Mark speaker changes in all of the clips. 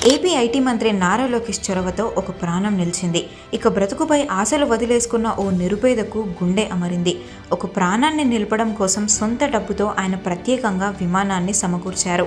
Speaker 1: AP IT మంత్రి నారా లోకేష్ చొరవతో ఒక ప్రాణం నిలిచింది. ఇక బ్రతుకుపై ఆశలు వదిలేసుకున్న ఓ నిరుపేదకు గుండె అమరింది. ఒక ప్రాణాన్ని నిలపడం కోసం సొంత డబ్బుతో ఆయన ప్రత్యేకంగా విమానాన్ని సమకూర్చారు.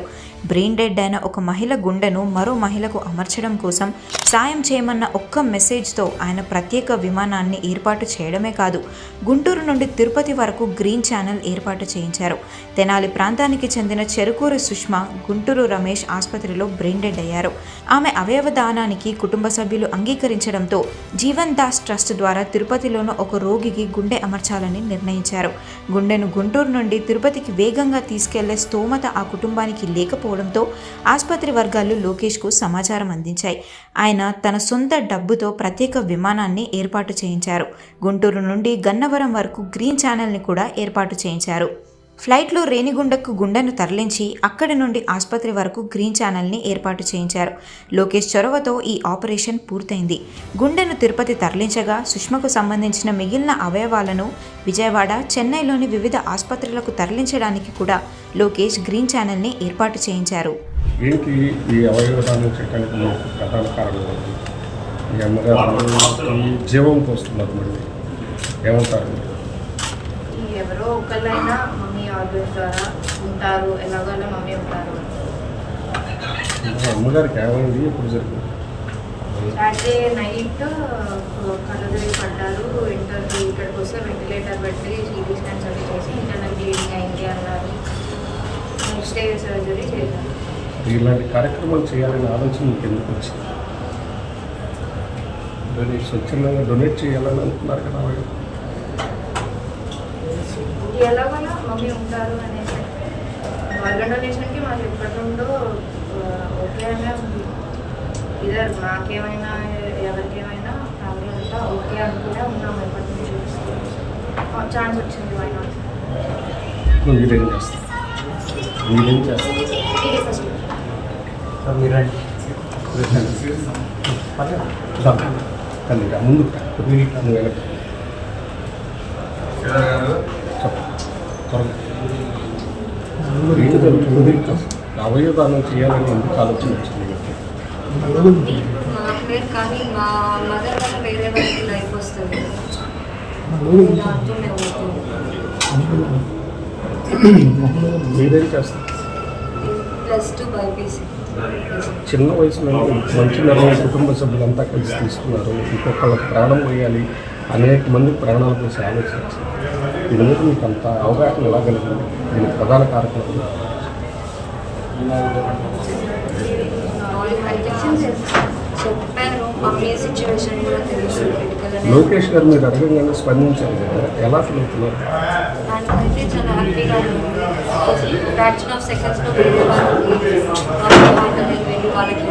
Speaker 1: బ్రెయిన్ డెడ్ అయిన ఒక మహిళ గుండెను మరో మహిళకు అమర్చడం కోసం సాయం చేయమన్న ఒక్క మెసేజ్తో ఆయన ప్రత్యేక విమానాన్ని ఏర్పాటు చేయడమే కాదు, గుంటూరు నుండి తిరుపతి వరకు గ్రీన్ ఛానల్ ఏర్పాటు చేయించారు. తెనాలి ప్రాంతానికి చెందిన చెరుకూరు సుష్మా, గుంటూరు రమేష్ ఆసుపత్రిలో బ్రెయిన్ డెడ్ అయ్యారు. ఆమె అవయవ దానానికి కుటుంబ సభ్యులు అంగీకరించడంతో జీవన్ దాస్ ట్రస్ట్ ద్వారా తిరుపతిలోని ఒక రోగికి గుండె అమర్చాలని నిర్ణయించారు. గుండెను గుంటూరు నుండి తిరుపతికి వేగంగా తీసుకెళ్లే స్తోమత ఆ కుటుంబానికి లేకపోవడంతో ఆసుపత్రి వర్గాలు లోకేష్కు సమాచారం అందించాయి. ఆయన తన సొంత డబ్బుతో ప్రత్యేక విమానాన్ని ఏర్పాటు చేయించారు. గుంటూరు నుండి గన్నవరం వరకు గ్రీన్ ఛానల్ని కూడా ఏర్పాటు చేయించారు. ఫ్లైట్లో రేణిగుండకు గుండెను తరలించి అక్కడి నుండి ఆసుపత్రి వరకు గ్రీన్ ఛానల్ని ఏర్పాటు చేయించారు. లోకేష్ చొరవతో ఈ ఆపరేషన్ పూర్తయింది. గుండెను తిరుపతి తరలించగా సుష్మకు సంబంధించిన మిగిలిన అవయవాలను విజయవాడ, చెన్నైలోని వివిధ ఆసుపత్రులకు తరలించడానికి కూడా లోకేష్ గ్రీన్ ఛానల్ని ఏర్పాటు చేయించారు.
Speaker 2: ఎవరో ఒకళ్ళైనా మమ్మీ ఆర్గన్స్ ద్వారా ఉంటారు, ఎలాగైనా మమ్మీ ఉంటారు.
Speaker 3: అమ్మగారికి ఏమైంది, ఎప్పుడు జరిగింది?
Speaker 2: సాటర్డే నైట్ కళ్ళుదిరి పడ్డారు. ఇక్కడికి వస్తే వెంటిలేటర్ పెట్టి సిటీ స్కాన్స్ అవి చేసి ఇంటర్నల్ బ్లీడింగ్ అయింది అన్నారు. నెక్స్ట్ డే సర్జరీ చేశారు.
Speaker 3: ఇలాంటి కార్యక్రమాలు చేయాలని ఆలోచన మీకు ఎందుకు వచ్చింది? స్వచ్ఛందంగా డొనేట్ చేయాలని అనుకున్నారు కదా.
Speaker 2: ఎలాగైనా మమ్మీ ఉంటారు అనేసి ఆర్గన్ డొనేషన్కి మాకు ఎప్పటి నుండో ఓకే అనే ఇద్దరు నాకేమైనా ఎవరికేమైనా ఫ్యామిలీ అంతా ఓకే అనుకునే ఉన్నాము. ఎప్పటి నుంచి ఛాన్స్ వచ్చింది. Why not?
Speaker 3: మీరేం చేస్తారు? ముందు అవయవదానం చేయాలని ఎందుకు ఆలోచన వచ్చింది?
Speaker 2: కానీ మా మదర్ వల్ల వేరే వాళ్ళకి లైఫ్ వస్తుంది.
Speaker 3: మీరేం చేస్తారు?
Speaker 2: +2 బైపీసీ.
Speaker 3: చిన్న వయసులో మంచి నిర్ణయం కుటుంబ సభ్యులంతా కలిసి తీసుకున్నారు. ఇంకొకళ్ళ ప్రాణం పోయాలి, అనేక మంది ప్రాణాల కోసం ఆలోచించారు. దీని మీద మీకు అంత అవగాహన ఎలా కలిగింది? దీనికి ప్రధాన కారకులు
Speaker 2: చెప్పారు. మమ్మీ సిచ్యువేషన్ కూడా తెలుసు.
Speaker 3: లోకేష్ గారు మీరు అడగంగానే స్పందించారు కదా, ఎలా ఫీల్ అవుతున్నారు?
Speaker 2: దానికైతే చాలా హ్యాపీగా ఉంది. ఫ్రాక్షన్ ఆఫ్ సెకండ్స్లో వెళ్ళి వాళ్ళకి